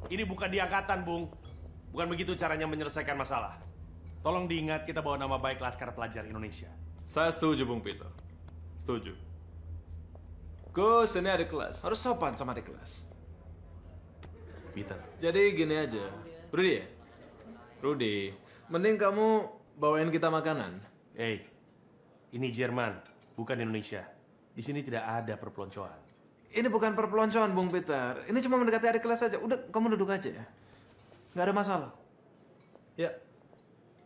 Ini bukan di angkatan, Bung. Bukan begitu caranya menyelesaikan masalah. Tolong diingat kita bawa nama baik Laskar Pelajar Indonesia. Saya setuju, Bung Peter. Setuju. Gus, ini ada kelas. Harus sopan sama di kelas. Peter. Jadi gini aja. Rudy ya? Rudy, mending kamu bawain kita makanan. Hey, ini Jerman, bukan Indonesia. Di sini tidak ada perpeloncoan. Ini bukan perpeloncoan, Bung Peter. Ini cuma mendekati adik kelas aja. Udah, kamu duduk aja ya. Nggak ada masalah. Ya.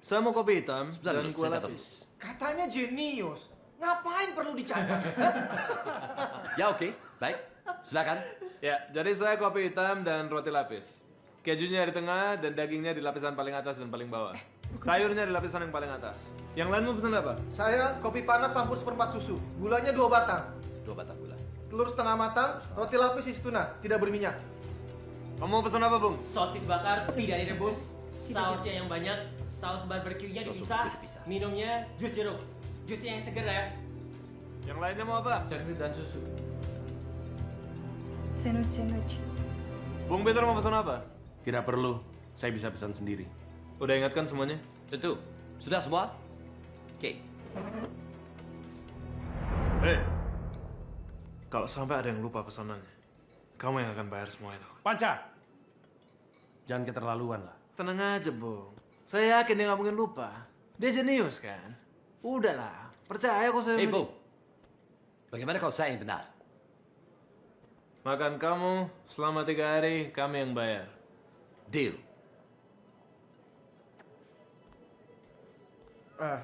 Saya mau kopi hitam dan kue lapis. Katanya jenius. Ngapain perlu dicatat? Ya oke, baik. Silakan. Ya, jadi saya kopi hitam dan roti lapis. Kejunya di tengah dan dagingnya di lapisan paling atas dan paling bawah. Sayurnya di lapisan yang paling atas. Yang lain mau pesan apa? Saya kopi panas campur 1/4 susu. Gulanya 2 batang. 2 batang gula. Telur setengah matang, roti lapis isi tuna, tidak berminyak. Kamu mau pesan apa, Bung? Sosis bakar tidak direbus, sausnya yang banyak, saus barbeque-nya Saus dipisah, barbeque dipisah. minumnya jus jeruk. Jusnya yang segar ya. Yang lainnya mau apa? Sandwich dan susu. Sandwich. Bung Peter mau pesan apa? Tidak perlu, saya bisa pesan sendiri. Udah ingatkan semuanya? Tentu. Sudah semua? Oke. Hei, kalau sampai ada yang lupa pesanannya, kamu yang akan bayar semua itu. Panca! Jangan keterlaluan lah. Tenang aja, Bung. Saya yakin dia nggak mungkin lupa. Dia jenius kan? Udahlah, percaya kok saya. Hei, Bung. Bagaimana kalau saya yang benar? Makan kamu selama 3 hari, kami yang bayar. Deal.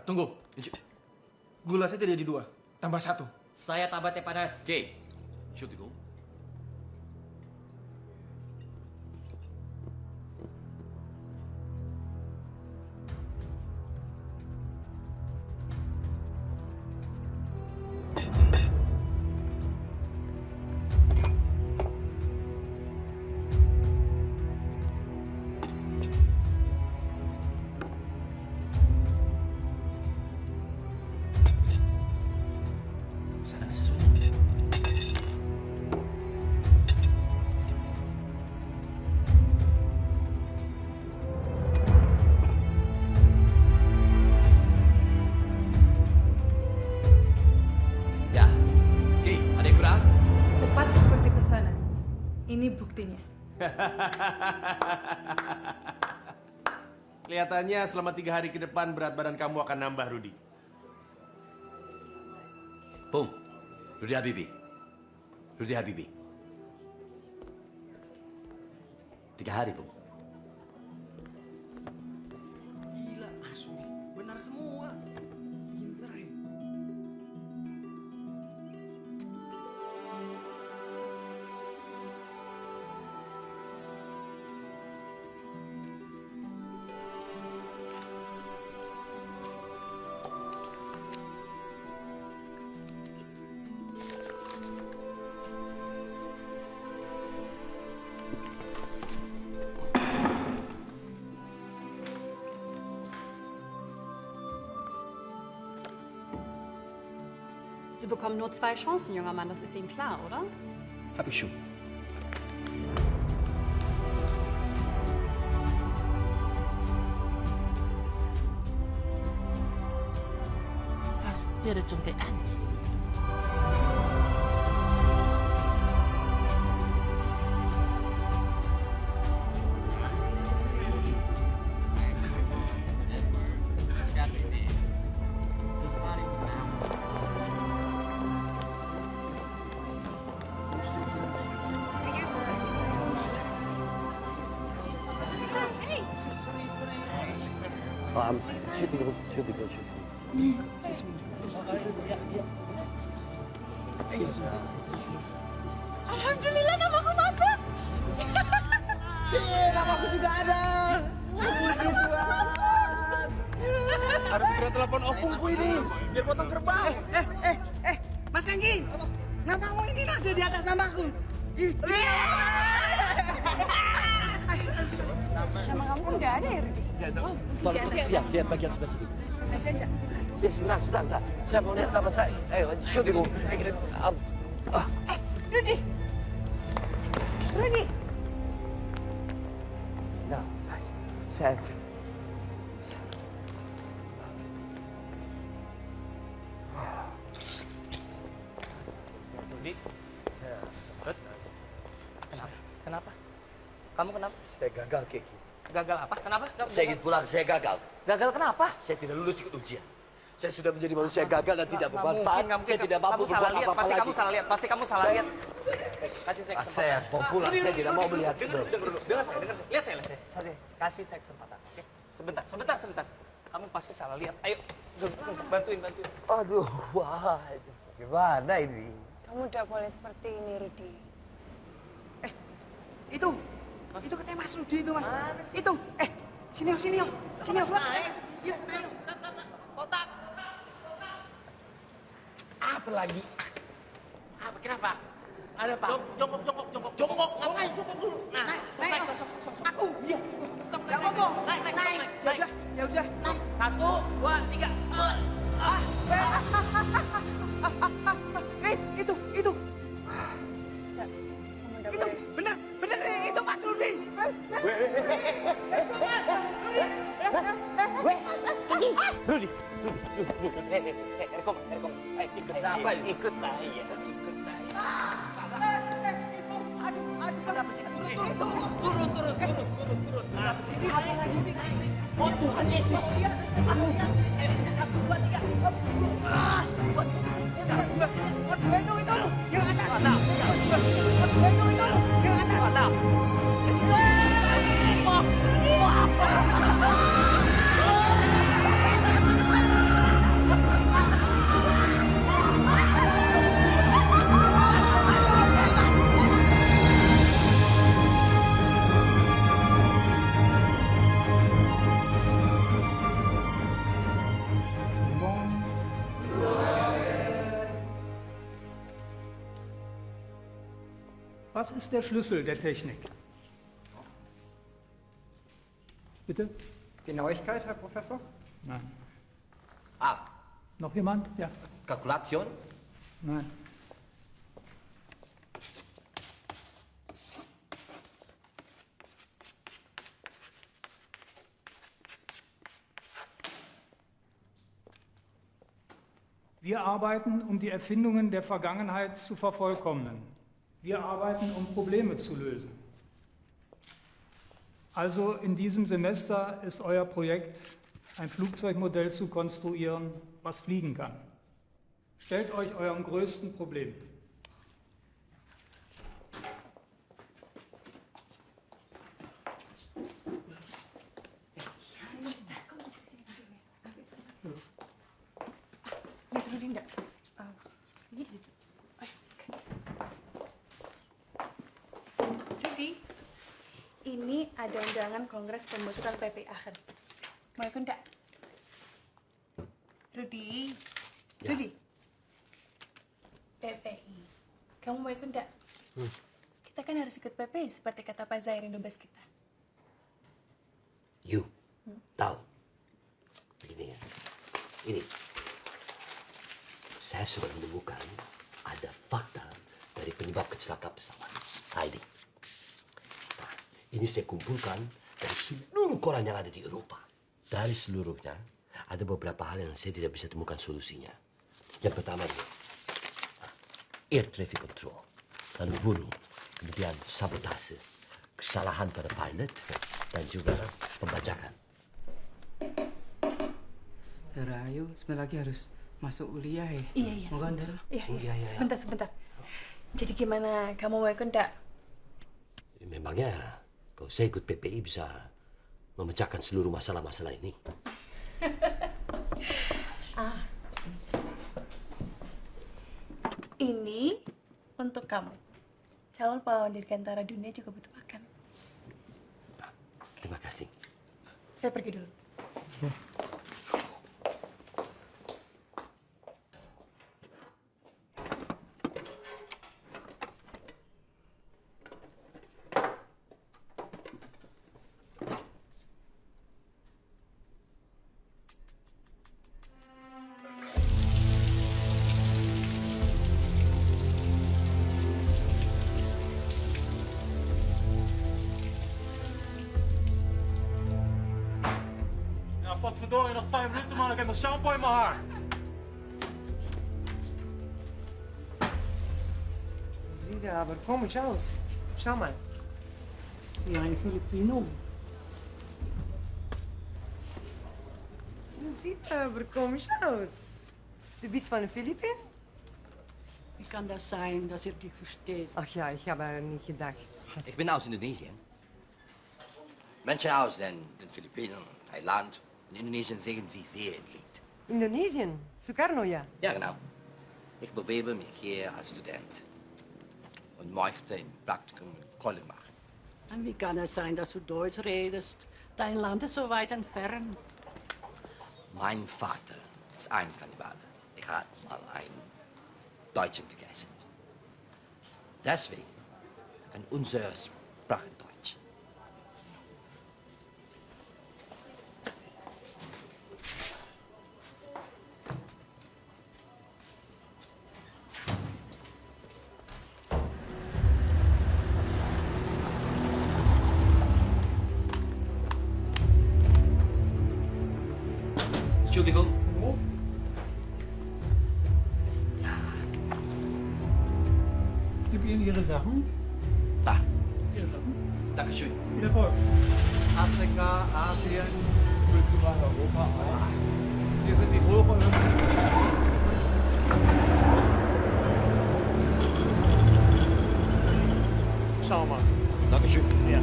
Tunggu. Gula saya tidak jadi 2, tambah 1. Saya tambah teh panas. Oke. Shoot go. Pesanannya sesuai. Ya. Oke, ada yang kurang? Tepat seperti pesanan. Ini buktinya. Kelihatannya selama 3 hari ke depan berat badan kamu akan nambah, Rudy. Bung. Rudy Habibi. Rudy Habibi. 3 hari, Bung. Gila, asli. Benar semua. Pinter ya. Sie bekommen nur 2 Chancen, junger Mann, das ist Ihnen klar, oder? Hab ich schon. Pasti ada contekannya. Alhamdulillah namaku masuk. Namaku juga ada. Puji Tuhan. Harus segera telepon opungku ini, biar potong kerbau. Mas Kangki, namamu ini ada di atas namaku. Nama kamu nggak ada ya, Rudy? Tolong, ya, lihat bagian sebelah sini. Ya, sebentar. Saya mau lihat nama saya. Ayo, shoot dulu. Rudy. Set. Rudi, kenapa? Kamu kenapa? Saya gagal, Keki. Gagal apa? Kenapa? Saya ingin pulang, saya gagal. Gagal kenapa? Saya tidak lulus ikut ujian. Saya sudah menjadi manusia gagal dan tidak bermanfaat. Nggak mungkin. Saya tidak mampu Kamu salah berbuat lihat. apa-apa Pasti lagi. kamu salah lihat. Pasti kamu salah lihat. Kasih saya kesempatan. Saya mau pulang, saya tidak mau melihat itu. Dengar saya. Lihat saya. Kasih saya kesempatan, oke? Sebentar. Kamu pasti salah lihat. Ayo, bantuin. Aduh, wah, gimana ini? Kamu udah boleh seperti ini, Rudi. Itu katanya Mas Rudi itu, Mas. Itu. Sini, Om. Iya, ayo. Kotak. Apa lagi? Apa kenapa? Ada apa? Jongkok. Ngapain jongkok dulu? Nah, Naik. Aku. Iya. Nggak apa-apa. Naik. Ya udah. Naik. 1, 2, 3. Itu. Itu, bener, itu Mas Rudi. Rudi. Erkom, ikut saya. Ikut saya. Aduh, kenapa sih? Turun. Kenapa sih? Apa lagi? Oh Tuhan Yesus. 1, 2, 3. Dua itu lu, yang atas. Dua itu lu, yang atas. Was ist der Schlüssel der Technik? Bitte? Genauigkeit, Herr Professor? Nein. Noch jemand? Ja. Kalkulation? Nein. Wir arbeiten, um die Erfindungen der Vergangenheit zu vervollkommnen. Wir arbeiten, um Probleme zu lösen. Also in diesem Semester ist euer Projekt, ein Flugzeugmodell zu konstruieren, was fliegen kann. Stellt euch eurem größten Problem. Rudi, ini ada undangan Kongres Pembentukan PPI Aachen. Mau ikut enggak? Rudi, Ya. Rudi. PPI. Kamu mau ikut enggak? Kita kan harus ikut PPI seperti kata Pak Zairin dubes kita. You tahu? Begini ya. Ini. Saya sudah menemukan ada fakta dari penyebab kecelakaan pesawat. Ini. Nah, ini saya kumpulkan dari seluruh koran yang ada di Eropa. Dari seluruhnya, ada beberapa hal yang saya tidak bisa temukan solusinya. Yang pertama ini, air traffic control, lalu burung, kemudian sabotase, kesalahan pada pilot, dan juga pembajakan. Dara, ayo, sebentar lagi harus masuk kuliah ya. Iya. Mau kan, Dara? Iya. Sebentar. Jadi gimana? Kamu mau ikut enggak? Memangnya kalau saya ikut PPI bisa memecahkan seluruh masalah-masalah ini? Ini untuk kamu. Calon pahlawan dirgantara dunia juga butuh makan. Terima kasih. Saya pergi dulu. potverdorie, nog 5 minuten man, ik heb nog shampoo in mijn haar. Sieht ja aber komisch aus. Schau mal. Wie ein Filipino. Sieht aber komisch aus. Du bist von den Philippinen? Wie kann das sein, dass ihr dich versteht? Ach ja, ich habe nicht gedacht. Ich bin aus Indonesien. Menschen aus den Philippinen, Thailand und Indonesien sehen sich sehr ähnlich. Indonesien? Sukarno, ja. Ja, genau. Ich bewerbe mich hier als Student und möchte ein Praktikum in College machen. Und wie kann es sein, dass du Deutsch redest? Dein Land ist so weit entfernt. Mein Vater ist ein Kannibale. Ich habe mal einen Deutschen gegessen. Deswegen kann unsere Sprache Deutsch. Entschuldigung. Gib ihnen ihre Sachen. Da. Ihre Sachen. Dankeschön. Viel Erfolg. Afrika, Asien, Kultur Europa auch. Hier sind die Schau mal. Dankeschön. Ja.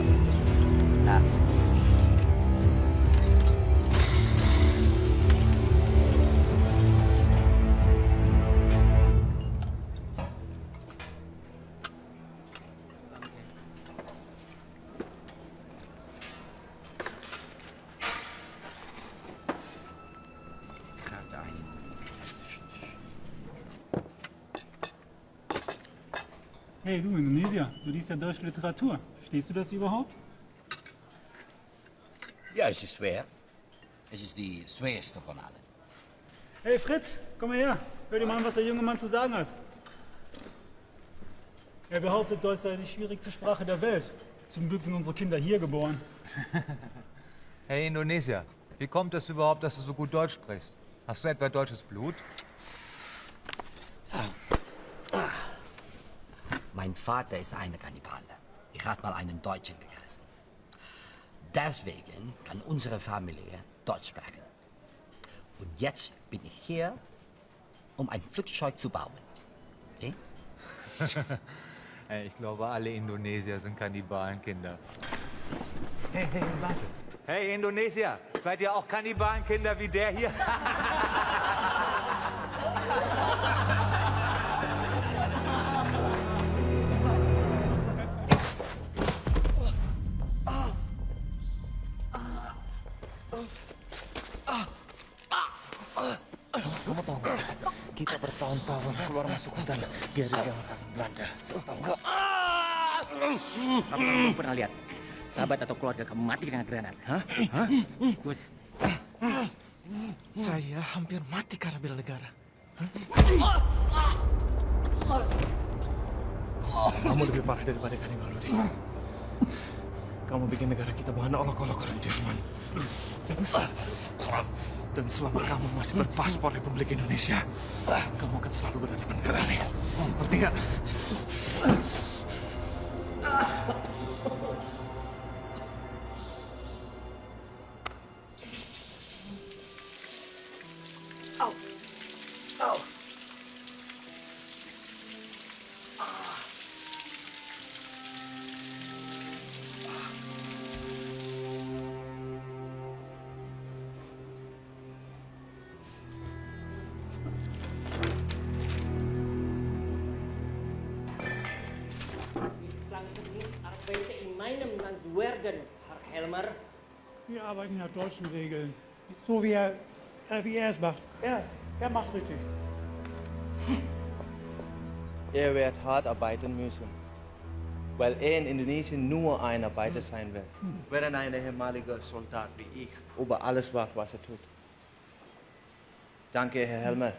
Ja. Hey, du Indonesier, du liest ja deutsche Literatur. Verstehst du das überhaupt? Ja, es ist schwer. Es ist die schwerste von allen. Hey Fritz, komm mal her. Hör dir mal an, was der junge Mann zu sagen hat. Er behauptet, Deutsch sei die schwierigste Sprache der Welt. Zum Glück sind unsere Kinder hier geboren. Hey Indonesier, wie kommt es überhaupt, dass du so gut Deutsch sprichst? Hast du etwa deutsches Blut? Mein Vater ist ein Kannibale. Ich habe mal einen Deutschen gegessen. Deswegen kann unsere Familie Deutsch sprechen. Und jetzt bin ich hier, um ein Flugzeug zu bauen. Okay? Hey, ich glaube, alle Indonesier sind Kannibalenkinder. Hey, warte. Hey Indonesier, seid ihr auch Kannibalenkinder wie der hier? Kamu tahu nggak? Kita bertahun-tahun keluar masuk hutan gara-gara orang Belanda. Tahu nggak? Kamu belum pernah lihat sahabat atau keluarga kamu mati dengan granat? Hah? Gus. Saya hampir mati karena bela negara. Kamu lebih parah daripada kanibal, Ludi. Kamu bikin negara kita bahan olok-olok orang Jerman. Dan selama kamu masih berpaspor Republik Indonesia, kamu akan selalu berhadapan dengan kami. Ngerti nggak? Arbeite in meinem Landswerden, Herr Helmer. Wir arbeiten nach deutschen Regeln. So wie er es macht. Er macht's richtig. Er wird hart arbeiten müssen, weil er in Indonesien nur ein Arbeiter sein wird. Während ein ehemaliger Soldat wie ich über alles wacht, was er tut. Danke, Herr Helmer.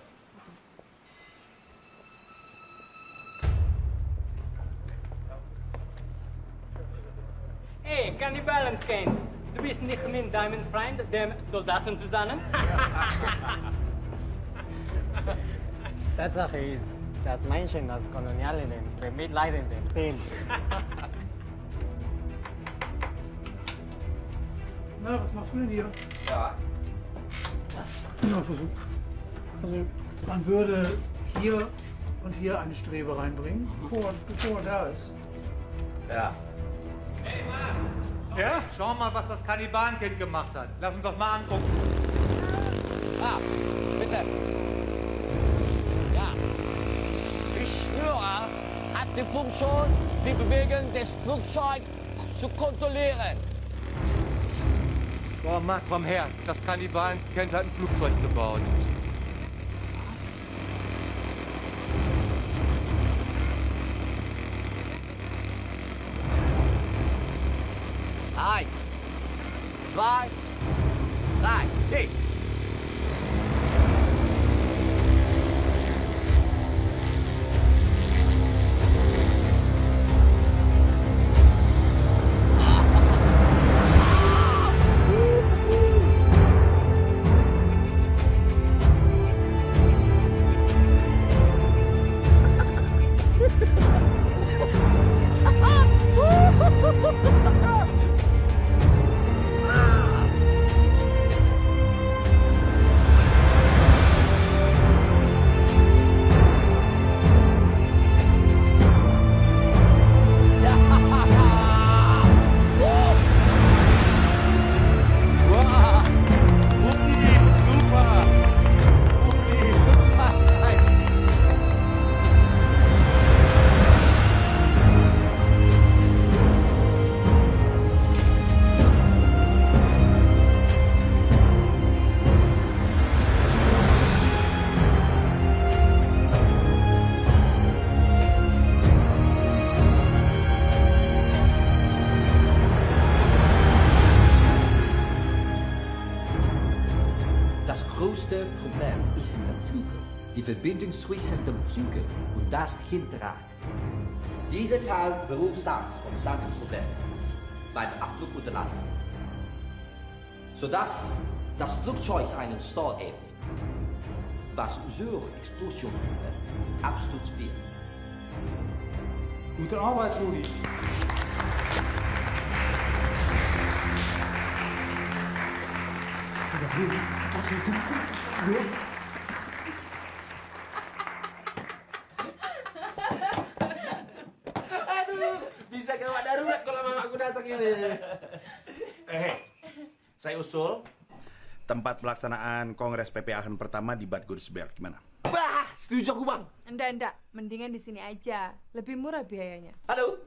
Hey, Kannibalenkind. Du bist nicht mit deinem Freund, dem Soldaten, zusammen? Tatsache ist, dass Menschen als Kolonialinnen Bemitleidenden sind. Na, was machst du denn hier? Ja. Ja, versuch. Also, man würde hier und hier eine Strebe reinbringen, bevor er da ist. Ja. Ja? Schau mal, was das Kannibalenkind gemacht hat. Lass uns das mal angucken. Ah, bitte. Ja. Die Schnürer hat die Funktion, die Bewegung des Flugzeugs zu kontrollieren. Boah, Marc, komm her. Das Kannibalenkind hat ein Flugzeug gebaut. Eins, zwei, drei, steh! Das größte Problem ist in dem Flügel. Die Verbindung zwischen dem Flügel und das Hinterrad. Dieser Teil verursacht konstante Probleme beim Abflug und der Landung, sodass das Flugzeug einen Stall erlebt, was zur Explosionsgefahr Absturz wird. Gute Arbeit, Rudi. Aduh, bisa gawat darurat kalau mamaku datang ini. Saya usul tempat pelaksanaan Kongres PP Aachen pertama di Bad Godesberg. Gimana? Bah, setuju aku, Bang. Enggak. Mendingan di sini aja. Lebih murah biayanya. Halo.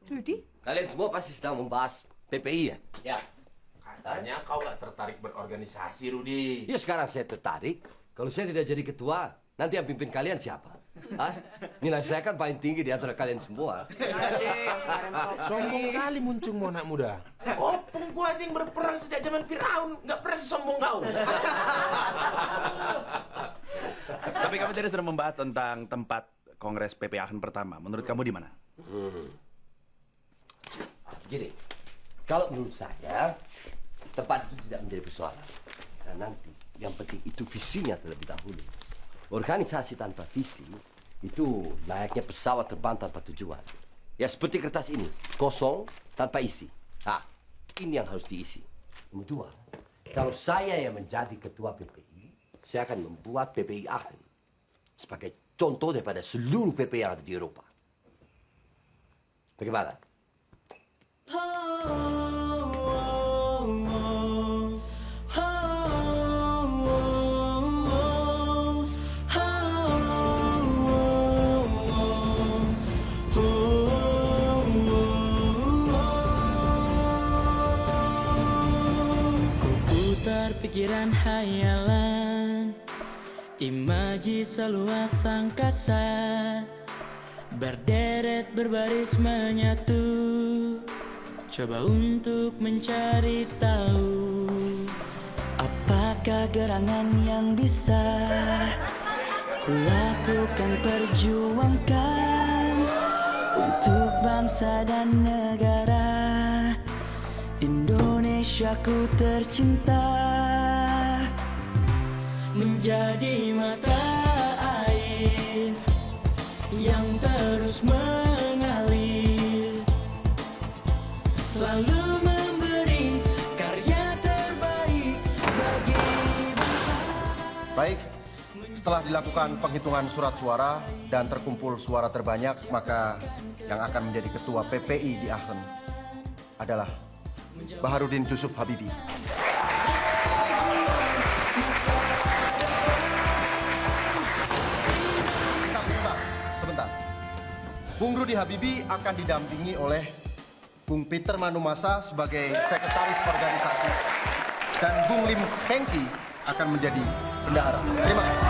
Rudi? Kalian semua pasti sedang membahas PPI ya? Ya. Katanya kau gak tertarik berorganisasi, Rudi. Ya sekarang saya tertarik. Kalau saya tidak jadi ketua, nanti yang pimpin kalian siapa? Hah? Nilai saya kan paling tinggi di antara kalian semua. Sombong kali muncung mau anak muda. Opung gua aja yang berperang sejak zaman Firaun, nggak pernah sesombong kau. Tapi kami tadi sudah membahas tentang tempat Kongres PP Aachen pertama. Menurut kamu di mana? Gini, kalau menurut saya, tempat itu tidak menjadi persoalan. Karena nanti yang penting itu visinya terlebih dahulu. Organisasi tanpa visi itu layaknya pesawat terbang tanpa tujuan. Ya seperti kertas ini, kosong tanpa isi. Nah, ini yang harus diisi. Nomor dua, kalau saya yang menjadi ketua PPI, saya akan membuat PPI Aachen sebagai contoh daripada seluruh PPI yang ada di Eropa. Bagaimana? Pikiran hayalan, imaji seluas angkasa, berderet berbaris menyatu, coba untuk mencari tahu apakah gerangan yang bisa kulakukan perjuangkan untuk bangsa dan negara Indonesiaku tercinta, menjadi mata air yang terus mengalir, selalu memberi karya terbaik bagi bangsa. Baik, setelah dilakukan penghitungan surat suara dan terkumpul suara terbanyak, maka yang akan menjadi ketua PPI di Aachen adalah Baharudin Jusuf Habibie. Sebentar. Bung Rudi Habibie akan didampingi oleh Bung Peter Manumasa sebagai sekretaris organisasi dan Bung Lim Hengki akan menjadi bendahara. Terima kasih.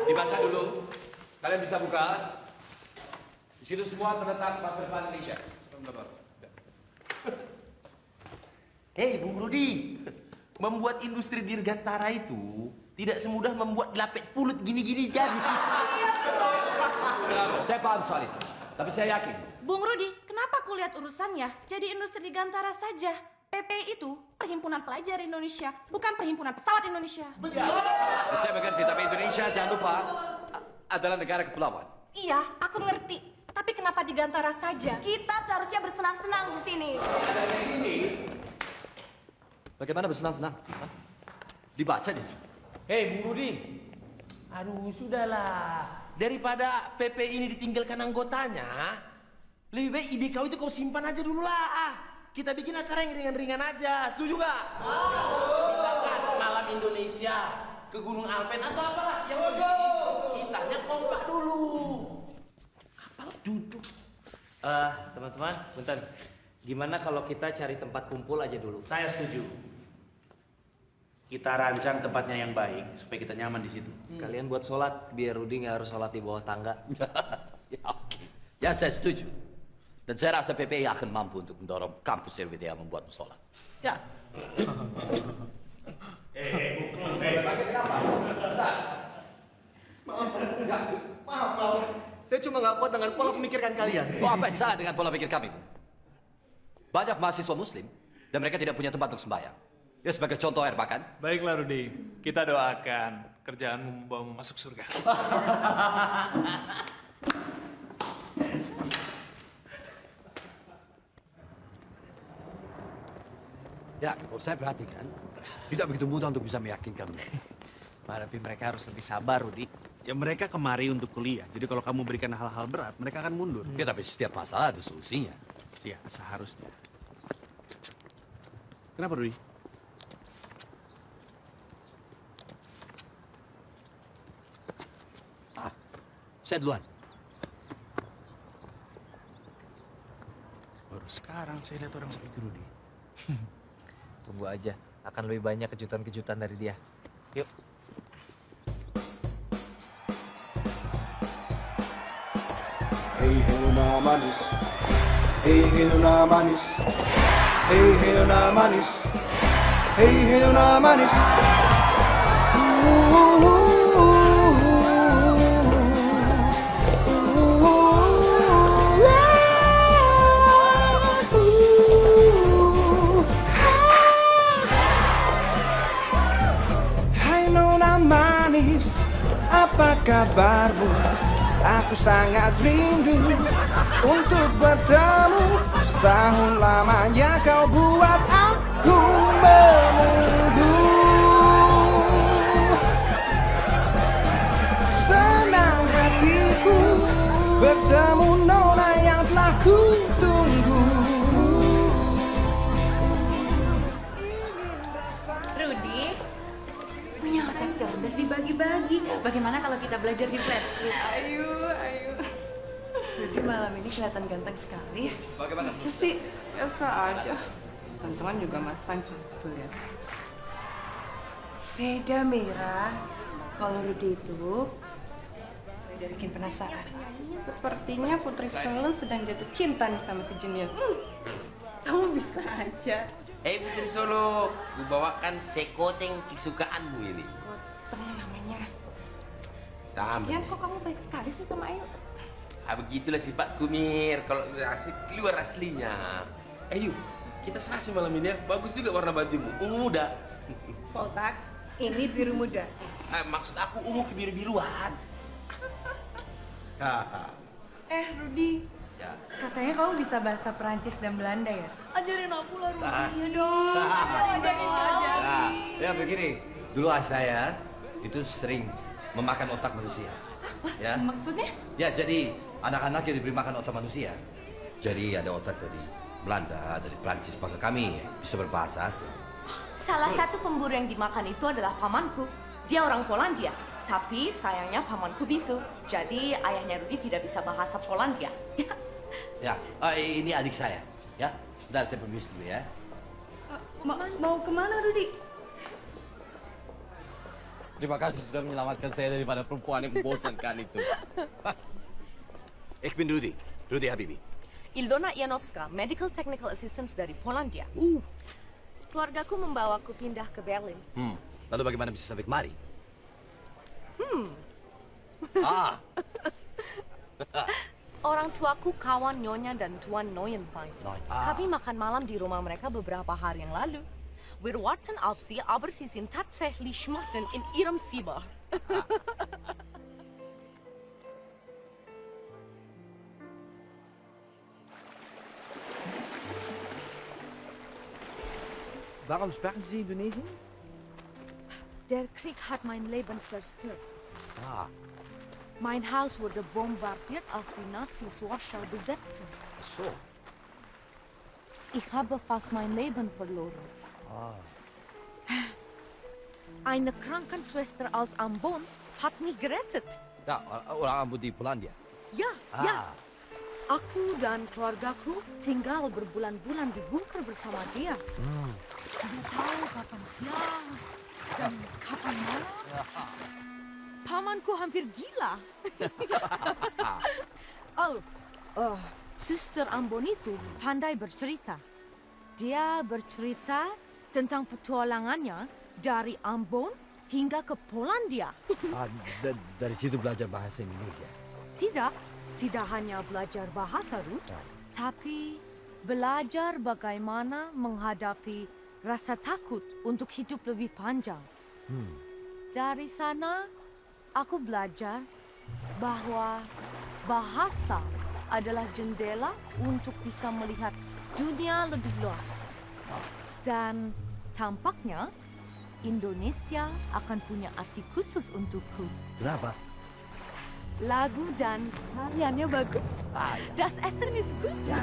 Dibaca dulu. Kalian bisa buka. Di situ semua terletak masa depan Indonesia. Hei, Bung Rudi. Membuat industri dirgantara itu tidak semudah membuat lapet pulut gini-gini jadi. Saya paham soal itu. Tapi saya yakin. Bung Rudi, kenapa kulihat urusannya jadi industri digantara saja? PPI itu Perhimpunan Pelajar Indonesia, bukan Perhimpunan Pesawat Indonesia. Saya mengerti, tapi Indonesia jangan lupa adalah negara kepulauan. Iya, aku ngerti. Tapi kenapa digantara saja? Kita seharusnya bersenang-senang di sini. Ini bagaimana bersenang-senang? Dibaca deh. Hei, Bung Rudi. Aduh, sudahlah. Daripada PPI ini ditinggalkan anggotanya, lebih baik ide kau itu kau simpan aja dulu lah. Kita bikin acara yang ringan-ringan aja, setuju gak? Misalkan malam Indonesia ke Gunung Alpen atau apalah yang kitanya kompak dulu. Apalah duduk. Teman-teman, bentar. Gimana kalau kita cari tempat kumpul aja dulu? Saya setuju. Kita rancang tempatnya yang baik supaya kita nyaman di situ. Sekalian buat sholat, biar Rudi nggak harus sholat di bawah tangga. Ya, oke. Ya, saya setuju. Dan saya rasa PPI akan mampu untuk mendorong kampus RWTH membuat musola. Ya. Maaf. Saya cuma nggak kuat dengan pola pemikiran kalian. Oh, apa yang salah dengan pola pikir kami? Banyak mahasiswa muslim dan mereka tidak punya tempat untuk sembahyang. Ya, sebagai contoh air makan. Baiklah Rudi, kita doakan kerjaanmu membawamu masuk surga. Ya, kalau saya perhatikan, tidak begitu mudah untuk bisa meyakinkan mereka. Tapi mereka harus lebih sabar, Rudi. Ya, mereka kemari untuk kuliah. Jadi kalau kamu berikan hal-hal berat, mereka akan mundur. Ya, tapi setiap masalah ada solusinya. Ya, seharusnya. Kenapa, Rudi? Saya duluan. Baru sekarang saya lihat orang seperti Rudi. Tunggu aja, akan lebih banyak kejutan-kejutan dari dia. Yuk. Hey nona manis, hey nona manis, hey nona manis, hey nona manis. Hai nona manis, apa kabarmu? Aku sangat rindu untuk bertemu. Setahun lamanya kau buat aku menunggu. Senang hatiku bertemu nona yang telah ku tunggu. Rudi, punya otak cerdas dibagi-bagi. Bagaimana kalau kita belajar di flat? Ayo. Rudi malam ini kelihatan ganteng sekali. Bagaimana? Masa sih? Biasa aja. Teman-teman juga Mas Panco. Tuh lihat. Beda, Mira. Kalau Rudi itu udah bikin penasaran. sepertinya Putri Solo sedang jatuh cinta nih sama si jenius. Kamu bisa aja. Putri Solo, gue bawakan sekoteng kesukaanmu ini. Gotong namanya. Sama. Lagian kok kamu baik sekali sih sama Ayu? Begitulah sifatku, Mir. Kalau asli, keluar aslinya. Ayo, kita serasi malam ini ya. Bagus juga warna bajumu, ungu muda. Poltak, ini biru muda. Maksud aku ungu kebiru-biruan. Rudi. Ya. Katanya kamu bisa bahasa Perancis dan Belanda ya? Ajarin aku lah, Rudi. Iya dong. Ajarin Nah, ya begini, dulu saya itu sering memakan otak manusia. Ya. Maksudnya? Ya, jadi anak-anak yang diberi makan otak manusia. Jadi ada otak dari Belanda, dari Prancis, maka kami bisa berbahasa asing. Salah satu pemburu yang dimakan itu adalah pamanku. Dia orang Polandia. Tapi sayangnya pamanku bisu. Jadi ayahnya Rudi tidak bisa bahasa Polandia. Ya, ini adik saya. Ya, dan saya permisi dulu ya. Mau kemana, Rudi? Terima kasih sudah menyelamatkan saya daripada perempuan yang membosankan itu. Ich bin Rudi. Rudi Habibi. Ildona Janowska, Medical Technical Assistant dari Polandia. Keluargaku membawaku pindah ke Berlin. Lalu bagaimana bisa sampai kemari? Orang tuaku kawan Nyonya dan Tuan Neuenfein. Kami makan malam di rumah mereka beberapa hari yang lalu. Wir warten auf Sie, aber Sie sind tatsächlich schmachten in Ihrem Zimmer. Warum sprechen Sie Indonesisch? Der Krieg hat mein Leben zerstört. Mein Haus wurde bombardiert, als die Nazis Warschau besetzten. So. Ich habe fast mein Leben verloren. Eine Krankenschwester aus Ambon hat mich gerettet. Ya, orang Ambon di Polandia. Ya, ya. Aku dan keluargaku tinggal berbulan-bulan di bunker bersama dia. Tidak tahu kapan siang dan kapan malam. Pamanku hampir gila. Suster Ambon itu pandai bercerita. Dia bercerita tentang petualangannya dari Ambon hingga ke Polandia. Dari situ belajar bahasa Indonesia. Tidak hanya belajar bahasa, Ruth, tapi belajar bagaimana menghadapi rasa takut untuk hidup lebih panjang. Dari sana, aku belajar bahwa bahasa adalah jendela untuk bisa melihat dunia lebih luas. Dan tampaknya Indonesia akan punya arti khusus untukku. Kenapa? Lagu dan tariannya bagus. Das Essen ist gut. Ya.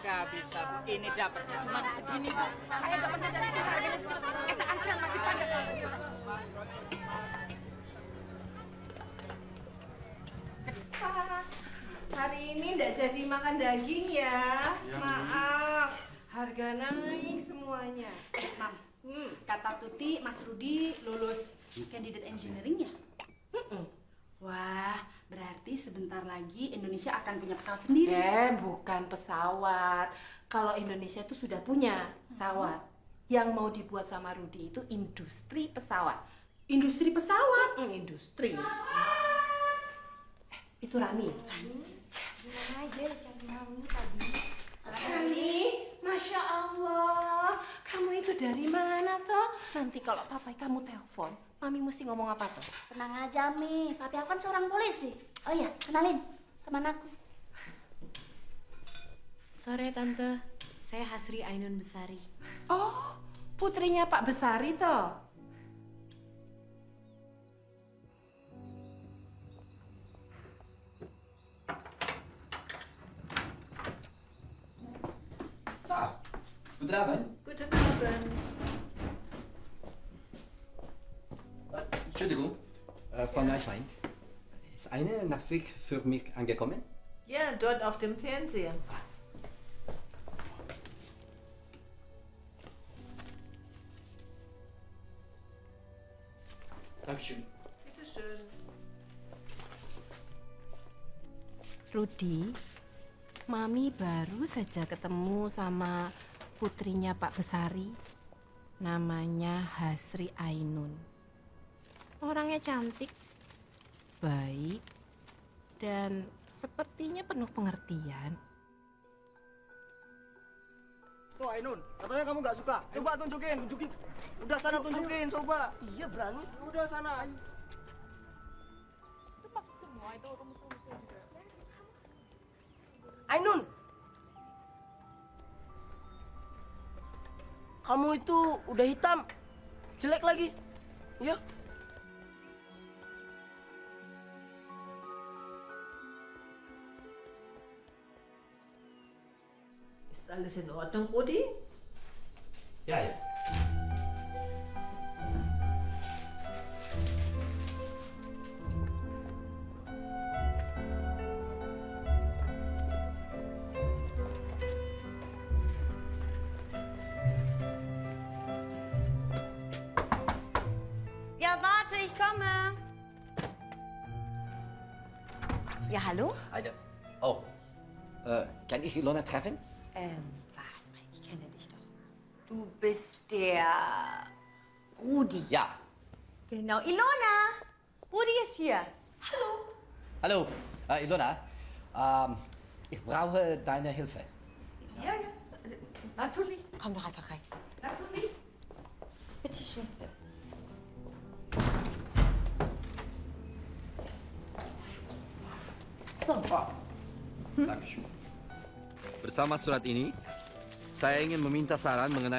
Gak bisa, Bu. Ini dapatnya cuma segini, Bu. Saya gak pernah dari sini harganya segitu. Eta antrian masih panjang. Hari ini nggak jadi makan daging ya. Maaf, harga naik semuanya. Mam, kata Tuti, Mas Rudi lulus candidate engineering ya? Wah, berarti sebentar lagi Indonesia akan punya pesawat sendiri. Bukan pesawat. Kalau Indonesia itu sudah punya pesawat. Yang mau dibuat sama Rudi itu industri pesawat. Industri pesawat? Industri. Itu Rani. Dia cari Rani tadi. Rani, Masya Allah. Kamu itu dari mana toh? Nanti kalau papai kamu telepon, Mami mesti ngomong apa toh? Tenang aja, Mi. Papi aku kan seorang polisi. Oh iya, kenalin. Teman aku. Sore, Tante. Saya Hasri Ainun Besari. Oh, putrinya Pak Besari toh? Guten Abend. Guten Abend. Entschuldigung, Frau Neufeind. Ist eine Nachricht für mich angekommen? Ja, dort auf dem Fernseher. Dankeschön. Rudi, Mami baru saja ketemu sama putrinya Pak Besari. Namanya Hasri Ainun. Orangnya cantik, baik, dan sepertinya penuh pengertian. Tuh Ainun, katanya kamu nggak suka. Coba tunjukin. Udah sana tunjukin, coba. Iya berani. Udah sana. Ayo. Itu masuk semua, itu rumus-rumusnya juga. Ainun, kamu itu udah hitam, jelek lagi. Iya. Ist alles in Ordnung, Rudi? Ja, ja. Ja, warte, ich komme. Ja, hallo? Oh, kann ich Ilona treffen? Warte mal, ich kenne dich doch. Du bist der Rudi. Ja. Genau, Ilona. Rudi ist hier. Hallo. Hallo, Ilona. Ich brauche deine Hilfe. Ja, ja. Natürlich. Komm doch einfach rein. Natürlich. Bitte schön. So. Bersama surat ini, saya ingin meminta saran mengenai